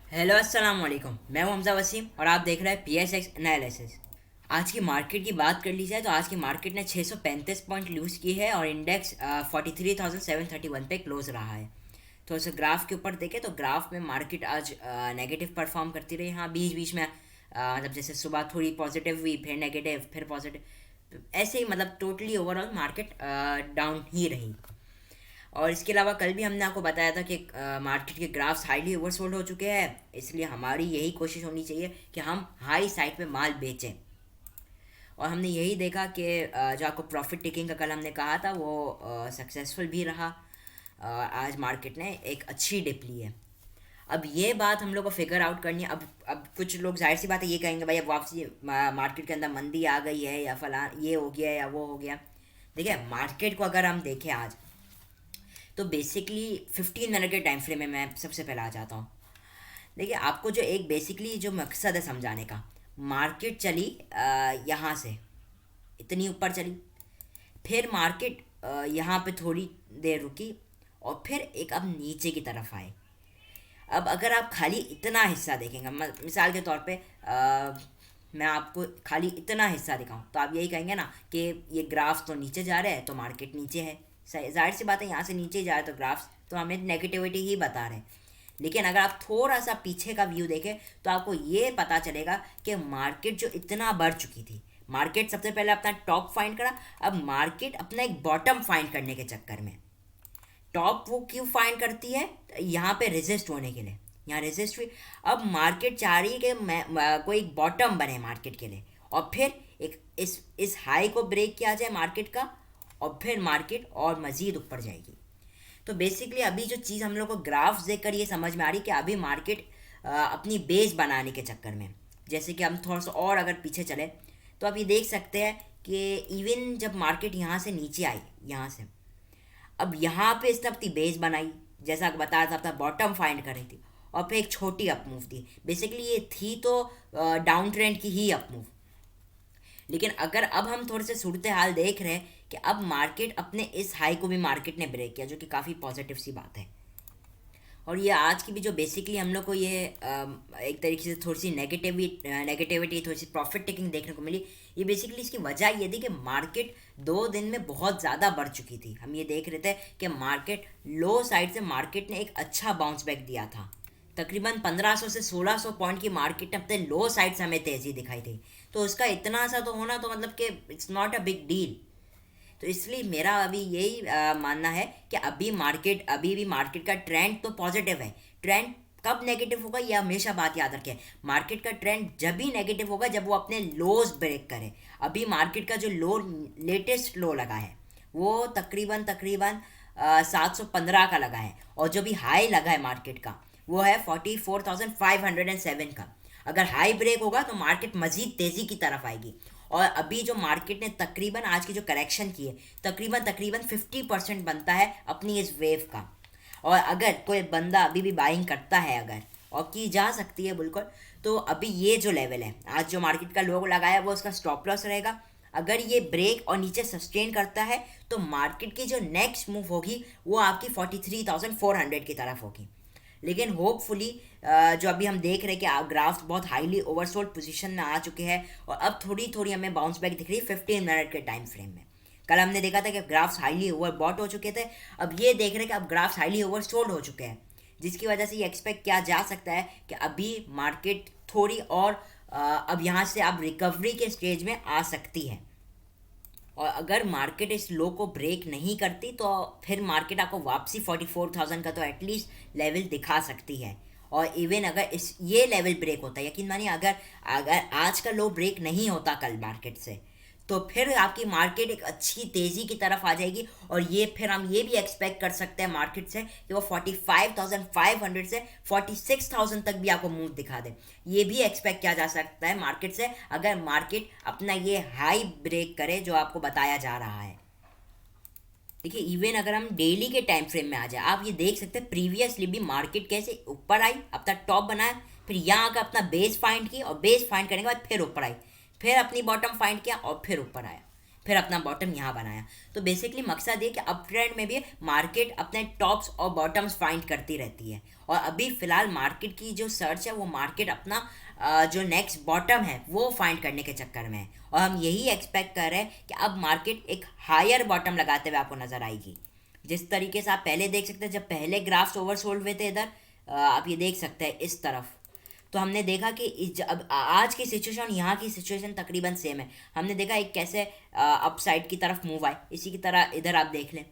Hello अस्सलाम वालेकुम। मैं हूं हमजा वसीम और आप देख रहे हैं PSX एनालिसिस। आज की मार्केट की बात कर ली जाए तो आज की मार्केट ने 635 पॉइंट लूज़ की है और इंडेक्स 43,731 पे क्लोज रहा है। तो इस ग्राफ के ऊपर देखें तो ग्राफ में मार्केट आज नेगेटिव परफॉर्म करती रही। हाँ, बीच बीच में मतलब जैसे सुबह थोड़ी पॉजिटिव हुई, फिर नेगेटिव, फिर पॉजिटिव, ऐसे ही मतलब टोटली ओवरऑल मार्केट डाउन ही रही। और इसके अलावा कल भी हमने आपको बताया था कि मार्केट के ग्राफ्स हाईली ओवरसोल्ड हो चुके हैं, इसलिए हमारी यही कोशिश होनी चाहिए कि हम हाई साइड पे माल बेचें। और हमने यही देखा कि जो आपको प्रॉफिट टेकिंग का कल हमने कहा था वो सक्सेसफुल भी रहा। आज मार्केट ने एक अच्छी डिप ली है। अब ये बात हम लोग को फिगर आउट करनी है। अब कुछ लोग जाहिर सी बात है ये कहेंगे, भाई अब वापसी मार्केट के अंदर मंदी आ गई है या फला ये हो गया या वो हो गया। देखिए, मार्केट को अगर हम देखें आज, तो बेसिकली 15 मिनट के टाइम फ्रेम में मैं सबसे पहले आ जाता हूँ। देखिए, आपको जो एक बेसिकली जो मकसद है समझाने का, मार्केट चली यहाँ से इतनी ऊपर चली, फिर मार्केट यहाँ पे थोड़ी देर रुकी और फिर एक अब नीचे की तरफ आए। अब अगर आप खाली इतना हिस्सा देखेंगे, मिसाल के तौर पे मैं आपको खाली इतना हिस्सा दिखाऊं, तो आप यही कहेंगे ना कि ये ग्राफ्स तो नीचे जा रहे हैं तो मार्केट नीचे है। जाहिर सी बात है, यहाँ से नीचे जा रहे तो ग्राफ्स तो हमें नेगेटिविटी ही बता रहे हैं। लेकिन अगर आप थोड़ा सा पीछे का व्यू देखें तो आपको ये पता चलेगा कि मार्केट जो इतना बढ़ चुकी थी, मार्केट सबसे पहले अपना टॉप फाइंड करा, अब मार्केट अपना एक बॉटम फाइंड करने के चक्कर में, टॉप वो क्यों फाइंड करती है, यहाँ पे रेजिस्ट होने के लिए, यहाँ रेजिस्ट हुई। अब मार्केट चाह रही है कि कोई एक बॉटम बने मार्केट के लिए और फिर एक इस हाई को ब्रेक किया जाए मार्केट का, और फिर मार्केट और मज़ीद ऊपर जाएगी। तो बेसिकली अभी जो चीज़ हम लोग को ग्राफ्स देख कर ये समझ में आ रही है कि अभी मार्केट अपनी बेस बनाने के चक्कर में, जैसे कि हम थोड़ा सा और अगर पीछे चले तो आप ये देख सकते हैं कि इवन जब मार्केट यहाँ से नीचे आई, यहाँ से अब यहाँ पे इसने अपनी बेस बनाई, जैसा बताया था अपना बॉटम फाइंड कर रही थी, और फिर एक छोटी अप मूव थी। बेसिकली ये थी तो डाउन ट्रेंड की ही अप मूव। लेकिन अगर अब हम थोड़े से सूरत हाल देख रहे हैं कि अब मार्केट अपने इस हाई को भी मार्केट ने ब्रेक किया, जो कि काफ़ी पॉजिटिव सी बात है। और ये आज की भी जो बेसिकली हम लोग को ये एक तरीके से थोड़ी सी नेगेटिविटी, थोड़ी सी प्रॉफिट टेकिंग देखने को मिली। ये बेसिकली इसकी वजह ये थी कि मार्केट 2 दिन में बहुत ज़्यादा बढ़ चुकी थी। हम ये देख रहे थे कि मार्केट लो साइड से मार्केट ने एक अच्छा बाउंस बैक दिया था। तकरीबन 1500 से 1600 पॉइंट की मार्केट ने अपने लो साइड से हमें तेज़ी दिखाई थी। तो उसका इतना सा तो होना तो मतलब कि it's not a big deal. तो इसलिए मेरा अभी यही मानना है कि अभी भी मार्केट का ट्रेंड तो पॉजिटिव है। ट्रेंड कब नेगेटिव होगा ये हमेशा बात याद रखें। मार्केट का ट्रेंड जब भी नेगेटिव होगा जब वो अपने लोज ब्रेक करे। अभी मार्केट का जो लो, लेटेस्ट लो लगा है वो तकरीबन तकरीबन 715 का लगा है, और जो भी हाई लगा है मार्केट का वो है 44,507 का। अगर हाई ब्रेक होगा तो मार्केट मज़ीद तेज़ी की तरफ आएगी। और अभी जो मार्केट ने तकरीबन आज की जो करेक्शन की है, तकरीबन तकरीबन 50% बनता है अपनी इस वेव का। और अगर कोई बंदा अभी भी बाइंग करता है, अगर और की जा सकती है बिल्कुल, तो अभी ये जो लेवल है आज जो मार्केट का लो लगाया वो उसका स्टॉप लॉस रहेगा। अगर ये ब्रेक और नीचे सस्टेन करता है तो मार्केट की जो नेक्स्ट मूव होगी वो आपकी 43,400 की तरफ होगी। लेकिन होपफुली जो अभी हम देख रहे हैं कि ग्राफ्स बहुत हाईली ओवरसोल्ड पोजीशन में आ चुके हैं और अब थोड़ी थोड़ी हमें बाउंस बैक दिख रही है 15 मिनट के टाइम फ्रेम में। कल हमने देखा था कि ग्राफ्स हाईली ओवरबॉट हो चुके थे, अब ये देख रहे हैं कि अब ग्राफ्स हाईली ओवरसोल्ड हो चुके हैं, जिसकी वजह से ये एक्सपेक्ट किया जा सकता है कि अभी मार्केट थोड़ी और अब यहाँ से अब रिकवरी के स्टेज में आ सकती है। और अगर मार्केट इस लो को ब्रेक नहीं करती तो फिर मार्केट आपको वापसी 44,000 का तो एटलीस्ट लेवल दिखा सकती है। और इवन अगर इस ये लेवल ब्रेक होता है, यकीन मानिए अगर अगर आज का लो ब्रेक नहीं होता कल मार्केट से, तो फिर आपकी मार्केट एक अच्छी तेज़ी की तरफ आ जाएगी। और ये फिर हम ये भी एक्सपेक्ट कर सकते हैं मार्केट से कि वो 45,500 से 46,000 तक भी आपको मूव दिखा दे। ये भी एक्सपेक्ट किया जा सकता है मार्केट से, अगर मार्केट अपना ये हाई ब्रेक करे जो आपको बताया जा रहा है। देखिए, इवन अगर हम डेली के टाइम फ्रेम में आ जाए, आप ये देख सकते हैं प्रीवियसली भी मार्केट कैसे ऊपर आई, अपना टॉप बनाया, फिर यहाँ आकर अपना बेस फाइंड की, और बेस फाइंड करने के बाद फिर ऊपर आई, फिर अपनी बॉटम फाइंड किया और फिर ऊपर आया, फिर अपना बॉटम यहाँ बनाया। तो बेसिकली मकसद ये कि अप ट्रेंड में भी मार्केट अपने टॉप्स और बॉटम्स फाइंड करती रहती है। और अभी फ़िलहाल मार्केट की जो सर्च है वो मार्केट अपना जो नेक्स्ट बॉटम है वो फाइंड करने के चक्कर में है, और हम यही एक्सपेक्ट कर रहे हैं कि अब मार्केट एक हायर बॉटम लगाते हुए आपको नज़र आएगी। जिस तरीके से आप पहले देख सकते हैं, जब पहले ग्राफ्स ओवरसोल्ड हुए थे इधर, आप ये देख सकते हैं इस तरफ, तो हमने देखा कि अब आज की सिचुएशन यहाँ की सिचुएशन तकरीबन सेम है। हमने देखा एक कैसे अपसाइड की तरफ मूव आए, इसी की तरह इधर आप देख लें।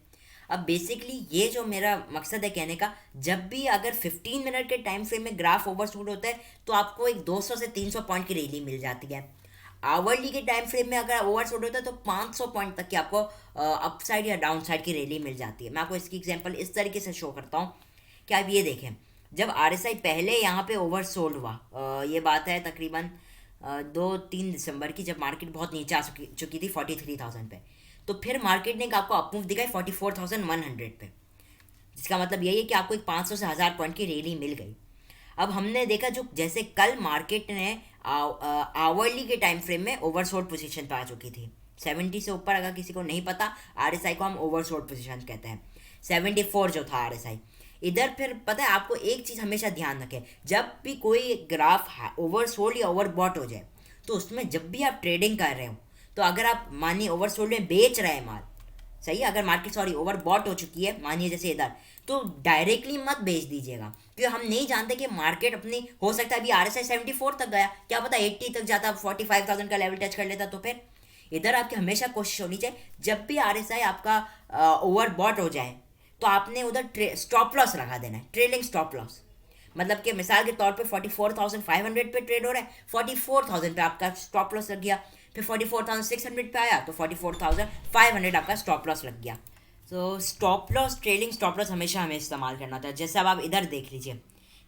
अब बेसिकली ये जो मेरा मकसद है कहने का, जब भी अगर 15 मिनट के टाइम फ्रेम में ग्राफ ओवरशूट होता है तो आपको एक 200 से 300 पॉइंट की रैली मिल जाती है। आवरली के टाइम फ्रेम में अगर ओवरशूट होता है तो 500 पॉइंट तक की आपको अपसाइड या डाउन साइड की रैली मिल जाती है। मैं आपको इसकी एग्जांपल इस तरीके से शो करता हूँ कि आप ये देखें, जब RSI पहले यहाँ पे ओवरसोल्ड हुआ, ये बात है तकरीबन 2-3 दिसंबर की, जब मार्केट बहुत नीचे आ चुकी थी 43,000 पे, तो फिर मार्केट ने आपको अपमूव दिखाई 44,100 पे, जिसका मतलब यही है कि आपको एक 500 से 1000 पॉइंट की रैली मिल गई। अब हमने देखा जो जैसे कल मार्केट ने आवरली के टाइम फ्रेम में ओवरसोल्ड पोजीशन पे आ चुकी थी 70 से ऊपर। अगर किसी को नहीं पता, RSI को हम ओवरसोल्ड पोजीशन कहते हैं। 74 जो था RSI इधर। फिर पता है आपको एक चीज़ हमेशा ध्यान रखें, जब भी कोई ग्राफ ओवरसोल्ड या ओवरबॉट हो जाए तो उसमें जब भी आप ट्रेडिंग कर रहे हो, तो अगर आप मानिए ओवरसोल्ड में बेच रहे हैं माल, सही है, अगर मार्केट ओवरबॉट हो चुकी है मानिए जैसे इधर, तो डायरेक्टली मत बेच दीजिएगा, क्योंकि हम नहीं जानते कि मार्केट अपनी, हो सकता है अभी RSI 74 तक गया, क्या पता 80 तक जाता, 45,000 का लेवल टच कर लेता, तो फिर इधर आपकी हमेशा कोशिश होनी चाहिए जब भी RSI आपका ओवरबॉट हो जाए तो आपने उधर स्टॉप लॉस लगा देना है, ट्रेलिंग स्टॉप लॉस। मतलब कि मिसाल के तौर पे 44,500 पे ट्रेड हो रहा है, 44,000 पे आपका स्टॉप लॉस लग गया, फिर 44,600 पे आया तो 44,500 आपका स्टॉप लॉस लग गया। तो stop loss, trailing stop loss हमेशा हमें इस्तेमाल करना था। जैसे अब आप इधर देख लीजिए,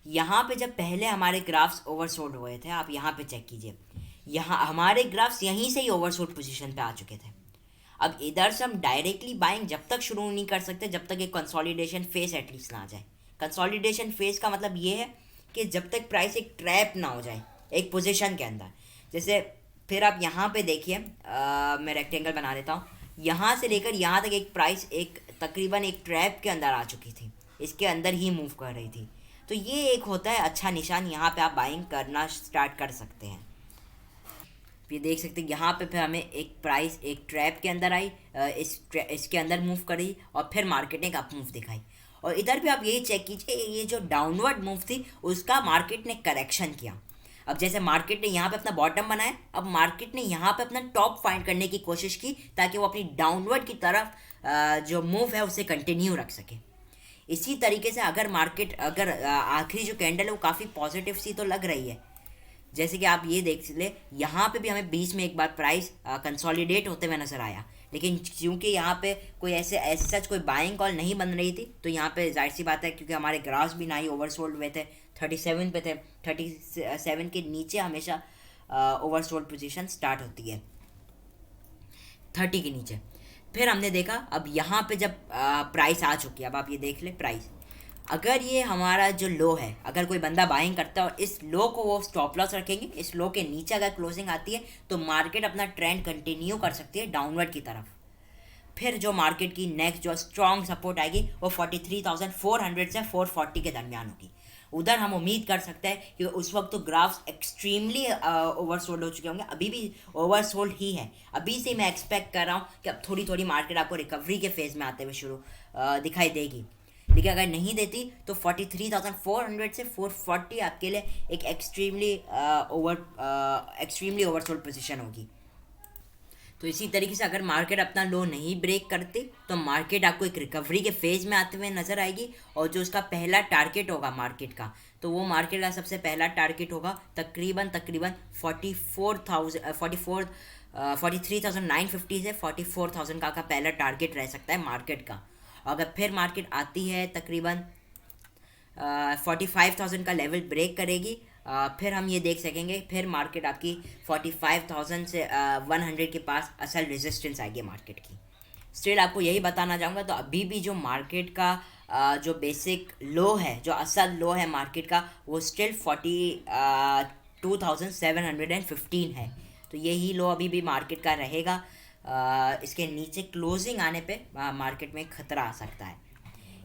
यहाँ पे जब पहले हमारे ग्राफ्स ओवरसोल्ड हुए थे, आप यहाँ पे चेक कीजिए, यहाँ हमारे ग्राफ्स यहीं से ही ओवरसोल्ड पोजीशन पे आ चुके थे। अब इधर से हम डायरेक्टली बाइंग जब तक शुरू नहीं कर सकते जब तक एक कंसोलिडेशन फेस एटलीस्ट ना आ जाए। कंसोलिडेशन फेस का मतलब ये है कि जब तक प्राइस एक ट्रैप ना हो जाए एक पोजीशन के अंदर। जैसे फिर आप यहाँ पे देखिए, मैं रेक्टेंगल बना देता हूँ, यहाँ से लेकर यहाँ तक एक प्राइस एक तकरीबन एक ट्रैप के अंदर आ चुकी थी, इसके अंदर ही मूव कर रही थी। तो ये एक होता है अच्छा निशान, यहाँ पे आप बाइंग करना स्टार्ट कर सकते हैं। ये देख सकते हैं यहाँ पे फिर हमें एक प्राइस एक ट्रैप के अंदर आई, इसके अंदर मूव करी और फिर मार्केट ने एक अप मूव दिखाई। और इधर भी आप यही चेक कीजिए, ये जो डाउनवर्ड मूव थी उसका मार्केट ने करेक्शन किया। अब जैसे मार्केट ने यहाँ पे अपना बॉटम बनाया, अब मार्केट ने यहाँ पे अपना टॉप फाइंड करने की कोशिश की ताकि वो अपनी डाउनवर्ड की तरफ जो मूव है उसे कंटिन्यू रख सके। इसी तरीके से अगर मार्केट अगर आखिरी जो कैंडल है वो काफ़ी पॉजिटिव सी तो लग रही है, जैसे कि आप ये देख ले, यहाँ पे भी हमें बीच में एक बार प्राइस कंसोलिडेट होते हुए नजर आया, लेकिन क्योंकि यहाँ पे कोई ऐसे सच कोई बाइंग कॉल नहीं बन रही थी, तो यहाँ पे जाहिर सी बात है क्योंकि हमारे ग्राफ्स भी ना ही ओवरसोल्ड हुए थे, 37 पे थे, 37 के नीचे हमेशा ओवरसोल्ड पोजीशन स्टार्ट होती है, 30 के नीचे। फिर हमने देखा अब यहाँ पे जब प्राइस आ चुकी है, अब आप ये देख ले प्राइस, अगर ये हमारा जो लो है, अगर कोई बंदा बाइंग करता है और इस लो को वो स्टॉप लॉस रखेंगे, इस लो के नीचे अगर क्लोजिंग आती है तो मार्केट अपना ट्रेंड कंटिन्यू कर सकती है डाउनवर्ड की तरफ। फिर जो मार्केट की नेक्स्ट जो स्ट्रॉन्ग सपोर्ट आएगी वो 43,400 से 440 के दरमियान होगी। उधर हम उम्मीद कर सकते हैं कि उस वक्त तो ग्राफ्स एक्सट्रीमली ओवरसोल्ड हो चुके होंगे, अभी भी ओवरसोल्ड ही है। अभी से मैं एक्सपेक्ट कर रहा हूँ कि अब थोड़ी थोड़ी मार्केट आपको रिकवरी के फेज़ में आते हुए शुरू दिखाई देगी, लेकिन अगर नहीं देती तो 43,400 से 440 आपके लिए एक एक्सट्रीमली ओवरसोल्ड पोजीशन होगी। तो इसी तरीके से अगर मार्केट अपना लो नहीं ब्रेक करती तो मार्केट आपको एक रिकवरी के फेज़ में आते हुए नज़र आएगी, और जो उसका पहला टारगेट होगा मार्केट का, तो वो मार्केट का सबसे पहला टारगेट होगा तकरीबन 43,950 से 44,000 का पहला टारगेट रह सकता है मार्केट का। अगर फिर मार्केट आती है तकरीबन 45,000 का लेवल ब्रेक करेगी, फिर हम ये देख सकेंगे फिर मार्केट आपकी 45,000 से 100 के पास असल रेजिस्टेंस आएगी मार्केट की। स्टिल आपको यही बताना चाहूँगा, तो अभी भी जो मार्केट का जो बेसिक लो है, जो असल लो है मार्केट का, वो स्टिल 42,715 है। तो यही लो अभी भी मार्केट का रहेगा। इसके नीचे क्लोजिंग आने पे मार्केट में खतरा आ सकता है।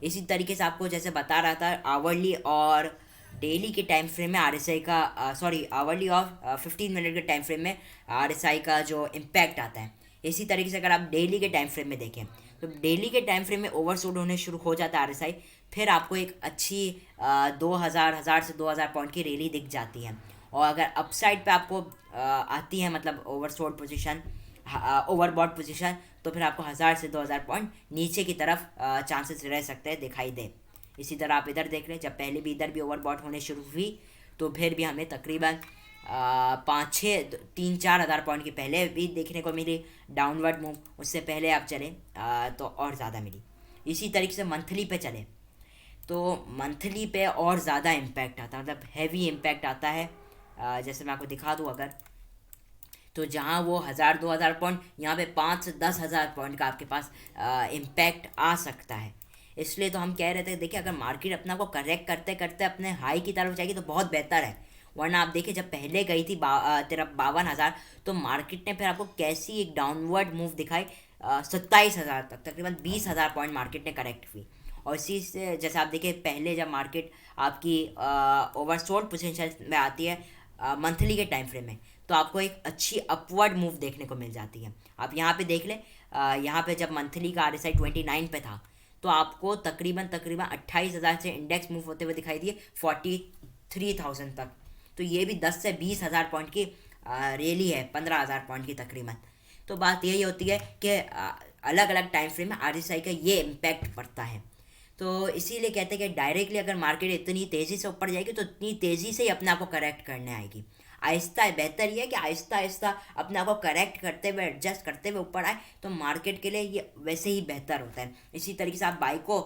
इसी तरीके से आपको जैसे बता रहा था आवरली और डेली के टाइम फ्रेम में आरएसआई का सॉरी आवरली और 15 मिनट के टाइम फ्रेम में आरएसआई का जो इम्पैक्ट आता है। इसी तरीके से अगर आप डेली के टाइम फ्रेम में देखें तो डेली के टाइम फ्रेम में ओवरशूट होने शुरू हो जाता है आरएसआई, फिर आपको एक अच्छी 2000 से 2000 पॉइंट की रैली दिख जाती है। और अगर अपसाइड पे आपको आती है मतलब ओवरशॉट पोजीशन, ओवरबॉट पोजीशन, तो फिर आपको 1000 से 2000 पॉइंट नीचे की तरफ चांसेस रह सकते हैं दिखाई दे। इसी तरह आप इधर देख रहे हैं, जब पहले भी इधर भी ओवरबॉट होने शुरू हुई तो फिर भी हमें तकरीबन 5-6-3-4 हज़ार पॉइंट की पहले भी देखने को मिली डाउनवर्ड मूव। उससे पहले आप चले तो और ज़्यादा मिली। इसी तरीके से मंथली पे चले तो मंथली पे और ज़्यादा इम्पैक्ट आता है, मतलब हैवी इम्पैक्ट आता है। जैसे मैं आपको दिखा दूँ अगर, तो जहाँ वो 1000-2000 पॉइंट, यहाँ पे 5 से 10 हज़ार पॉइंट का आपके पास इम्पैक्ट आ सकता है। इसलिए तो हम कह रहे थे देखिए, अगर मार्केट अपना को करेक्ट करते करते अपने हाई की तरफ जाएगी तो बहुत बेहतर है। वरना आप देखिए जब पहले गई थी तेरा 52 हज़ार, तो मार्केट ने फिर आपको कैसी एक डाउनवर्ड मूव दिखाई 27 हज़ार तक, तकरीबन 20 हज़ार पॉइंट मार्केट ने करेक्ट हुई। और इसी से जैसे आप देखिए पहले जब मार्केट आपकी ओवरसोल्ड पोजीशन में आती है मंथली के टाइम फ्रेम में, तो आपको एक अच्छी अपवर्ड मूव देखने को मिल जाती है। आप यहाँ पे देख लें, यहाँ पे जब मंथली का आरएसआई 29 पे था तो आपको तकरीबन 28 हज़ार से इंडेक्स मूव होते हुए दिखाई दिए 43,000 तक। तो ये भी 10 से 20 हज़ार पॉइंट की रैली है, 15 हज़ार पॉइंट की तकरीबन। तो बात यही होती है कि अलग अलग टाइम फ्रेम में आरएसआई का ये इम्पैक्ट पड़ता है। तो इसीलिए कहते हैं कि डायरेक्टली अगर मार्केट इतनी तेज़ी से ऊपर जाएगी तो इतनी तेज़ी से ही अपने आप को करेक्ट करने आएगी। आहिस्ता बेहतर ये है कि आहिस्ता आहिस्ता अपने आप को करेक्ट करते हुए, एडजस्ट करते हुए ऊपर आए, तो मार्केट के लिए ये वैसे ही बेहतर होता है। इसी तरीके से आप बाइक को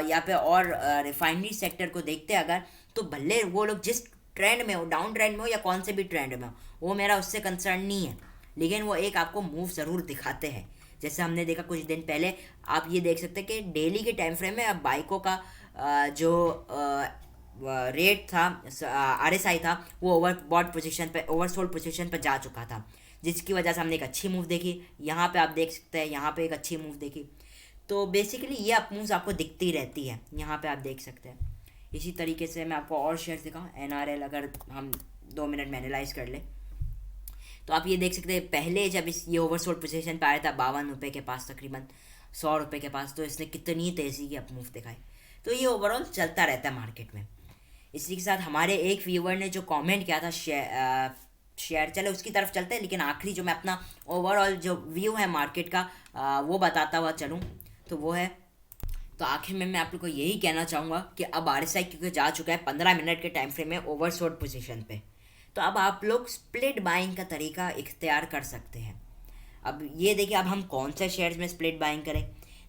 या पे और रिफाइनरी सेक्टर को देखते हैं अगर, तो भले वो लोग जिस ट्रेंड में हो, डाउन ट्रेंड में हो या कौन से भी ट्रेंड में हो, वो मेरा उससे कंसर्न नहीं है, लेकिन वो एक आपको मूव ज़रूर दिखाते हैं। जैसे हमने देखा कुछ दिन पहले, आप ये देख सकते हैं कि डेली के टाइम फ्रेम में अब बाइकों का जो रेट था, आरएसआई था, वो ओवरबॉट पोजीशन पे, ओवरसोल्ड पोजीशन पे जा चुका था, जिसकी वजह से हमने एक अच्छी मूव देखी। यहाँ पे आप देख सकते हैं, यहाँ पे एक अच्छी मूव देखी। तो बेसिकली ये अप मूव्स आपको दिखती रहती है, यहाँ पे आप देख सकते हैं। इसी तरीके से मैं आपको और शेयर्स दिखाऊँ, एनआरएल अगर हम 2 मिनट में एनालाइज कर लें तो आप ये देख सकते हैं पहले जब ये ओवरसोल्ड पोजीशन पे आया था 52 रुपये के पास, तकरीबन 100 रुपये के पास, तो इसने कितनी तेज़ी की अप मूव दिखाई। तो ये ओवरऑल चलता रहता है मार्केट में। इसी के साथ हमारे एक व्यूअर ने जो कमेंट किया था शेयर, चले उसकी तरफ चलते हैं, लेकिन आखिरी जो मैं अपना ओवरऑल जो व्यू है मार्केट का वो बताता हुआ चलूँ तो वो है, तो आखिर में मैं आप लोग को यही कहना चाहूँगा कि अब आरएसआई क्योंकि जा चुका है 15 मिनट के टाइम फ्रेम में ओवरसोल्ड पोजीशन पे, तो अब आप लोग स्प्लिट बाइंग का तरीका इख्तियार कर सकते हैं। अब ये देखिए, अब हम कौन से शेयर्स में स्प्लिट बाइंग करें।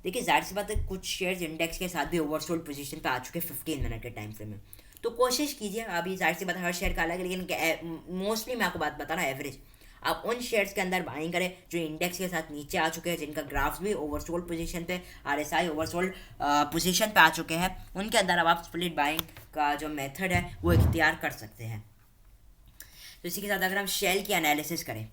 देखिए जाहिर सी बात है, कुछ शेयर्स इंडेक्स के साथ भी ओवरसोल्ड पोजीशन पे आ चुके हैं 15 मिनट के टाइम फ्रेम में, तो कोशिश कीजिए। अभी जाहिर सी बात है हर शेयर का अलग है, लेकिन मोस्टली मैं आपको बात बता रहा हूँ एवरेज, आप उन शेयर्स के अंदर बाइंग करें जो इंडेक्स के साथ नीचे आ चुके हैं, जिनका ग्राफ्स भी ओवरसोल्ड पोजीशन पे, आरएसआई ओवरसोल्ड पोजीशन पे आ चुके हैं, उनके अंदर अब आप स्प्लिट बाइंग का जो मेथड है वो इख्तियार कर सकते हैं। तो इसी के साथ अगर हम शेल की एनालिसिस करें,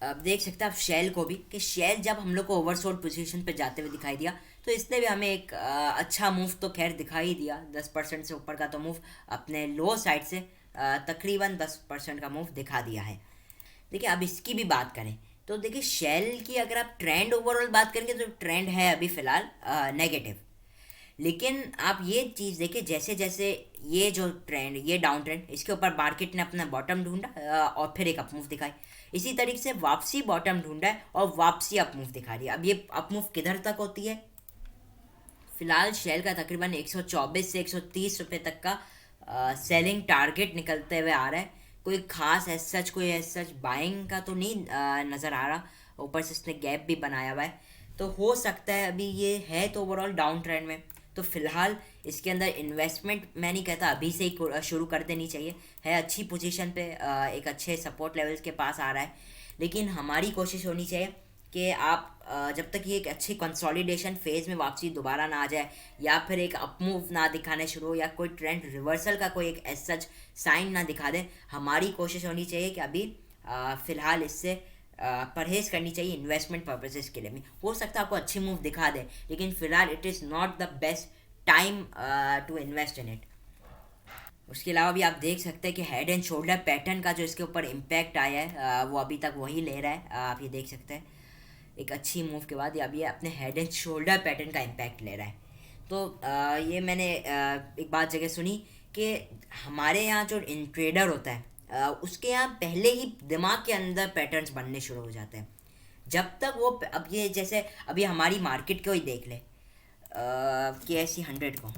अब देख सकते हैं आप शेल को भी, कि शेल जब हम लोग को ओवरसोल्ड पोजीशन पे जाते हुए दिखाई दिया तो इसने भी हमें एक अच्छा मूव तो खैर दिखाई दिया, 10% से ऊपर का तो मूव अपने लो साइड से तकरीबन 10% का मूव दिखा दिया है। देखिए अब इसकी भी बात करें तो देखिए शेल की अगर आप ट्रेंड ओवरऑल बात करेंगे तो ट्रेंड है अभी फ़िलहाल नेगेटिव, लेकिन आप ये चीज़ देखिए जैसे जैसे ये जो ट्रेंड, ये डाउन ट्रेंड, इसके ऊपर मार्केट ने अपना बॉटम ढूंढा और फिर एक अप मूव दिखाई, इसी तरीके से वापसी बॉटम ढूंढा है और वापसी अप मूव दिखा रही है। अब ये अप मूव किधर तक होती है, फिलहाल शेल का तकरीबन 124 से 130 रुपये तक का सेलिंग टारगेट निकलते हुए आ रहा है। कोई खास कोई सच बाइंग का तो नहीं नज़र आ रहा, ऊपर से इसने गैप भी बनाया हुआ है, तो हो सकता है अभी ये है तो ओवरऑल डाउन ट्रेंड में, तो फिलहाल इसके अंदर इन्वेस्टमेंट मैं नहीं कहता अभी से ही शुरू कर देनी चाहिए, है अच्छी पोजीशन पे, एक अच्छे सपोर्ट लेवल्स के पास आ रहा है, लेकिन हमारी कोशिश होनी चाहिए कि आप जब तक ये एक अच्छी कंसोलिडेशन फेज में वापसी दोबारा ना आ जाए, या फिर एक अप मूव ना दिखाने शुरू, या कोई ट्रेंड रिवर्सल का कोई एक एज सच साइन ना दिखा दे, हमारी कोशिश होनी चाहिए कि अभी फ़िलहाल इससे परहेज़ करनी चाहिए इन्वेस्टमेंट पर्पसेस के लिए भी। हो सकता है आपको अच्छी मूव दिखा दे, लेकिन फ़िलहाल it is not the best time to invest in it. उसके अलावा भी आप देख सकते हैं कि हेड एंड शोल्डर पैटर्न का जो इसके ऊपर इम्पैक्ट आया है वो अभी तक वही ले रहा है। आप ये देख सकते हैं एक अच्छी मूव के बाद अब ये अपने हेड एंड शोल्डर पैटर्न का इम्पैक्ट ले रहा है। तो ये मैंने एक बात जगह सुनी कि हमारे यहाँ जो इन ट्रेडर होता है उसके यहाँ पहले ही दिमाग के अंदर पैटर्न्स बनने शुरू हो जाते हैं। जब तक वो अब ये जैसे अभी हमारी मार्केट को ही देख ले, KSE 100 को,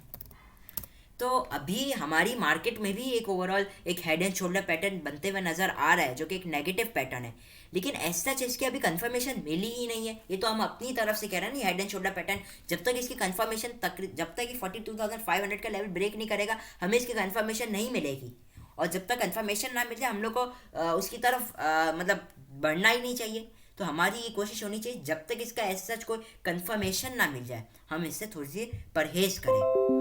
तो अभी हमारी मार्केट में भी एक ओवरऑल एक हेड एंड शोल्डर पैटर्न बनते हुए नज़र आ रहा है, जो कि एक नेगेटिव पैटर्न है, लेकिन एज सच इसकी अभी कंफर्मेशन मिली ही नहीं है। ये तो हम अपनी तरफ से कह रहे हैं नहीं, हेड एंड शोल्डर पैटर्न जब तक इसकी कंफर्मेशन तक, जब तक ये 42,500 का लेवल ब्रेक नहीं करेगा, हमें इसकी कंफर्मेशन नहीं मिलेगी। और जब तक कंफर्मेशन ना मिल जाए हम लोग को उसकी तरफ मतलब बढ़ना ही नहीं चाहिए। तो हमारी ये कोशिश होनी चाहिए जब तक इसका एज सच कोई कंफर्मेशन ना मिल जाए हम इससे थोड़ी सी परहेज़ करें,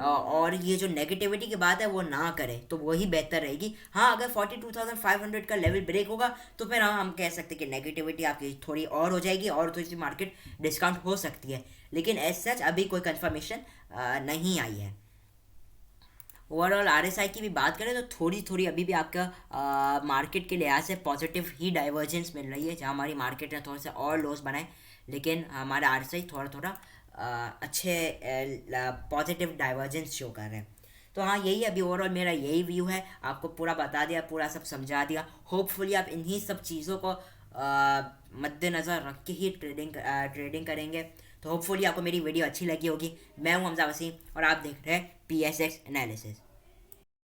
और ये जो नेगेटिविटी की बात है वो ना करें, तो वही बेहतर रहेगी। हाँ, अगर 42,500 का लेवल ब्रेक होगा तो फिर हम कह सकते हैं कि नेगेटिविटी आपकी थोड़ी और हो जाएगी और थोड़ी सी मार्केट डिस्काउंट हो सकती है, लेकिन एज सच अभी कोई कंफर्मेशन नहीं आई है। ओवरऑल RSI की भी बात करें तो थोड़ी थोड़ी अभी भी आपका मार्केट के लिहाज से पॉजिटिव ही डाइवर्जेंस मिल रही है, जहाँ हमारी मार्केट ने थोड़ा सा और लॉस बनाए, लेकिन हमारा RSI थोड़ा थोड़ा अच्छे पॉजिटिव डाइवर्जेंस शो कर रहे हैं। तो हाँ, यही अभी ओवरऑल मेरा यही व्यू है, आपको पूरा बता दिया, पूरा सब समझा दिया। होपफुली आप इन्हीं सब चीज़ों को मद्देनज़र रख के ही ट्रेडिंग करेंगे। तो होपफुली आपको मेरी वीडियो अच्छी लगी होगी। मैं हूँ हमजा वसीम और आप देख रहे हैं PSX एनालिसिस।